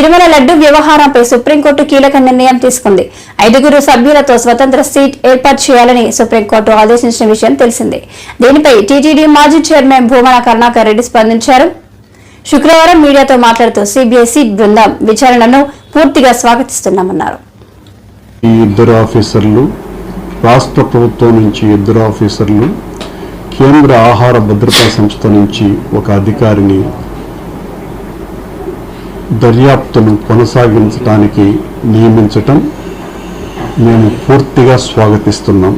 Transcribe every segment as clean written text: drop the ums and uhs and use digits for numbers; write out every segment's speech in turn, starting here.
తిరుమల లడ్డు వ్యవహారంపై సుప్రీంకోర్టు కీలక నిర్ణయం తీసుకుంది. 5 సభ్యులతో స్వతంత్ర సీట్ ఏర్పాటు చేయాలని సుప్రీంకోర్టు ఆదేశించిన విషయం తెలిసిందే. దీనిపై టీటీడీ మాజీ చైర్మన్ భూమన కరుణాకర్ రెడ్డి స్పందించారు. శుక్రవారం మీడియాతో మాట్లాడుతూ సిబిఐ బృందం విచారణను పూర్తిగా స్వాగతిస్తున్నామన్నారు. ఈ ఇద్దరు ఆఫీసర్లు రాష్ట్ర ప్రభుత్వం నుంచి ఇద్దరు ఆఫీసర్లు కేంద్ర ఆహార భద్రతా సంస్థ నుంచి ఒక అధికారిని దర్యాప్తును కొనసాగించడానికి నియమించటం మేము పూర్తిగా స్వాగతిస్తున్నాం.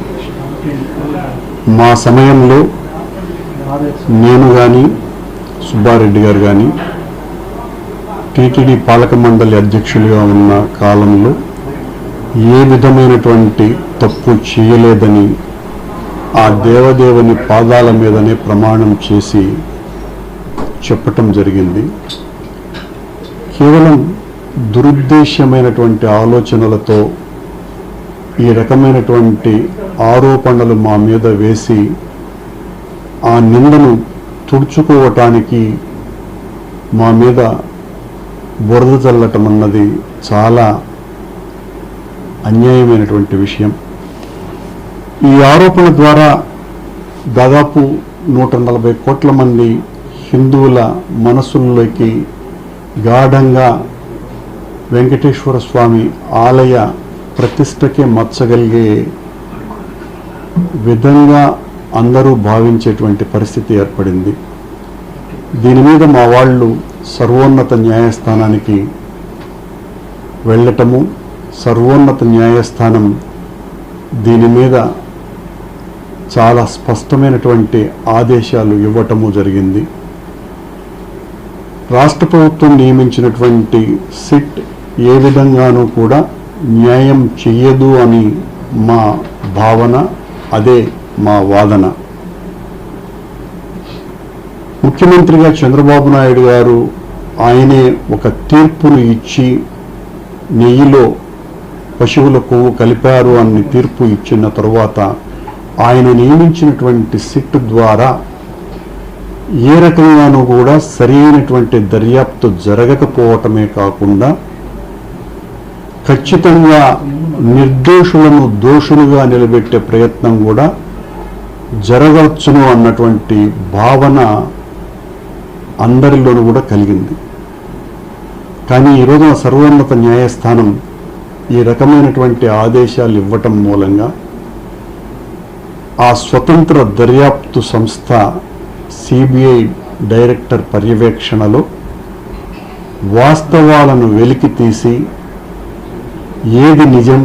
మా సమయంలో నేను కానీ సుబ్బారెడ్డి గారు కానీ టీటీడీ పాలక మండలి అధ్యక్షులుగా ఉన్న కాలంలో ఏ విధమైనటువంటి తప్పు చేయలేదని ఆ దేవదేవుని పాదాల మీదనే ప్రమాణం చేసి చెప్పటం జరిగింది. కేవలం దురుద్దేశ్యమైనటువంటి ఆలోచనలతో ఈ రకమైనటువంటి ఆరోపణలు మా మీద వేసి ఆ నిందను తుడుచుకోవటానికి మా మీద బురద చల్లటం అన్నది చాలా అన్యాయమైనటువంటి విషయం. ఈ ఆరోపణ ద్వారా దాదాపు 140 కోట్ల మంది హిందువుల మనసుల్లోకి గాఢంగా వెంకటేశ్వర స్వామి ఆలయ ప్రతిష్టకే మచ్చగలిగే విధంగా అందరూ భావించేటువంటి పరిస్థితి ఏర్పడింది. దీని మీద మా వాళ్ళు సర్వోన్నత న్యాయస్థానానికి వెళ్ళటము, సర్వోన్నత న్యాయస్థానం దీని మీద చాలా స్పష్టమైనటువంటి ఆదేశాలు ఇవ్వటము జరిగింది. రాష్ట్ర ప్రభుత్వం నియమించినటువంటి సిట్ ఏ విధంగానూ కూడా న్యాయం చెయ్యదు అని మా భావన, అదే మా వాదన. ముఖ్యమంత్రిగా చంద్రబాబు నాయుడు గారు ఆయనే ఒక తీర్పును ఇచ్చి నెయ్యిలో పశువుల కొవ్వు కలిపారు అని తీర్పు ఇచ్చిన తరువాత ఆయన నియమించినటువంటి సిట్ ద్వారా ఏ రకంగానూ కూడా సరైనటువంటి దర్యాప్తు జరగకపోవటమే కాకుండా ఖచ్చితంగా నిర్దోషులను దోషులుగా నిలబెట్టే ప్రయత్నం కూడా జరగవచ్చును అన్నటువంటి భావన అందరిలోనూ కూడా కలిగింది. కానీ ఈరోజు సర్వోన్నత న్యాయస్థానం ఈ రకమైనటువంటి ఆదేశాలు ఇవ్వటం మూలంగా ఆ స్వతంత్ర దర్యాప్తు సంస్థ సిబిఐ డైరెక్టర్ పర్యవేక్షణలో వాస్తవాలను వెలికి తీసి ఏది నిజం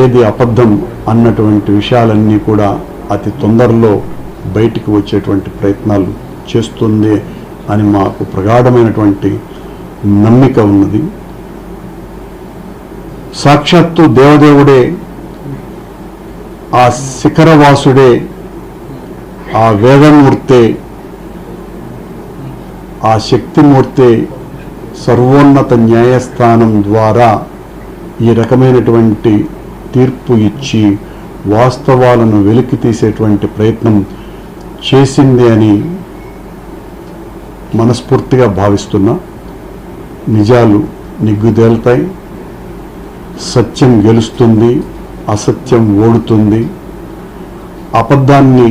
ఏది అబద్ధం అన్నటువంటి విషయాలన్నీ కూడా అతి తొందరలో బయటికి వచ్చేటువంటి ప్రయత్నాలు చేస్తుంది అని మాకు ప్రగాఢమైనటువంటి నమ్మిక ఉన్నది. సాక్షాత్తు దేవదేవుడే, ఆ శిఖరవాసుడే, ఆ వేదమూర్తే, ఆ శక్తిమూర్తే సర్వోన్నత న్యాయస్థానం ద్వారా ఈ రకమైనటువంటి తీర్పు ఇచ్చి వాస్తవాలను వెలికి తీసేటువంటి ప్రయత్నం చేసింది అని మనస్ఫూర్తిగా భావిస్తున్నా. నిజాలు నిగ్గుదేలుతాయి, సత్యం గెలుస్తుంది, అసత్యం ఓడుతుంది. అబద్ధాన్ని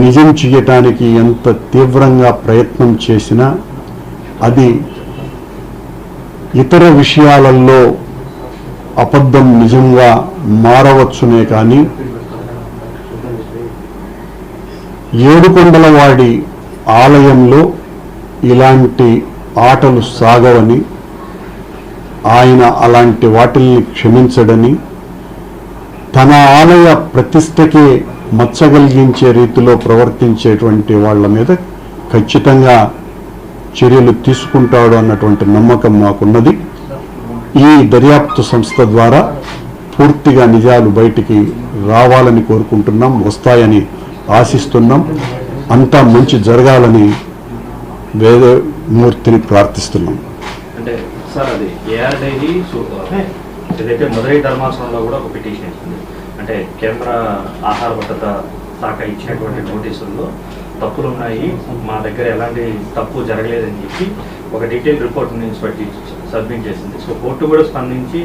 నిజం చేయటానికి ఎంత తీవ్రంగా ప్రయత్నం చేసినా అది ఇతర విషయాలలో అబద్ధం నిజంగా మారవచ్చునే కానీ ఏడుకొండలవాడి ఆలయంలో ఇలాంటి ఆటలు సాగవని, ఆయన అలాంటి వాటిల్ని క్షమించడని, తన ఆలయ ప్రతిష్టకే మచ్చగలిగించే రీతిలో ప్రవర్తించేటువంటి వాళ్ళ మీద ఖచ్చితంగా చర్యలు తీసుకుంటాడు అన్నటువంటి నమ్మకం మాకున్నది. ఈ దర్యాప్తు సంస్థ ద్వారా పూర్తిగా నిజాలు బయటికి రావాలని కోరుకుంటున్నాం, వస్తాయని ఆశిస్తున్నాం. అంతా మంచి జరగాలని వేదమూర్తిని ప్రార్థిస్తున్నాం. అంటే సార్ అది ఏఆర్ డైరీ ఏదైతే మదురై ధర్మాసనంలో కూడా ఒక పిటిషన్ ఇస్తుంది. అంటే కేంద్ర ఆహార భద్రత శాఖ ఇచ్చినటువంటి నోటీసుల్లో తప్పులు ఉన్నాయి, మా దగ్గర ఎలాంటి తప్పు జరగలేదని చెప్పి ఒక డీటెయిల్ రిపోర్ట్ మున్సిపాలిటీ సబ్మిట్ చేసింది. సో కోర్టు కూడా స్పందించి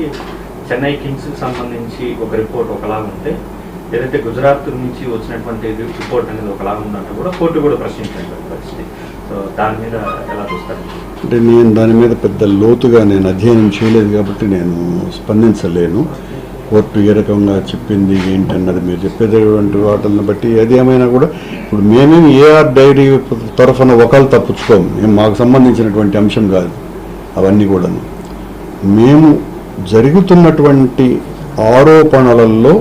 చెన్నై కింగ్స్కి సంబంధించి ఒక రిపోర్ట్ ఒకలాగా ఉంటే, ఏదైతే గుజరాత్ నుంచి వచ్చినటువంటి రిపోర్ట్ అనేది ఒకలాగా ఉందంటే కూడా కోర్టు కూడా ప్రశ్నించినటువంటి పరిస్థితి. సో దాని మీద ఎలా చూస్తారు? అంటే నేను దాని మీద పెద్ద లోతుగా నేను అధ్యయనం చేయలేదు కాబట్టి నేను స్పందించలేను. కోర్టు ఏ రకంగా చెప్పింది ఏంటన్నది మీరు చెప్పేటటువంటి వాటిని బట్టి ఏది ఏమైనా కూడా ఇప్పుడు మేమేమి ఏఆర్ డైరీ తరఫున ఒకళ్ళు తప్పించుకోము, మేము మాకు సంబంధించినటువంటి అంశం కాదు అవన్నీ కూడా. మేము జరుగుతున్నటువంటి ఆరోపణలలో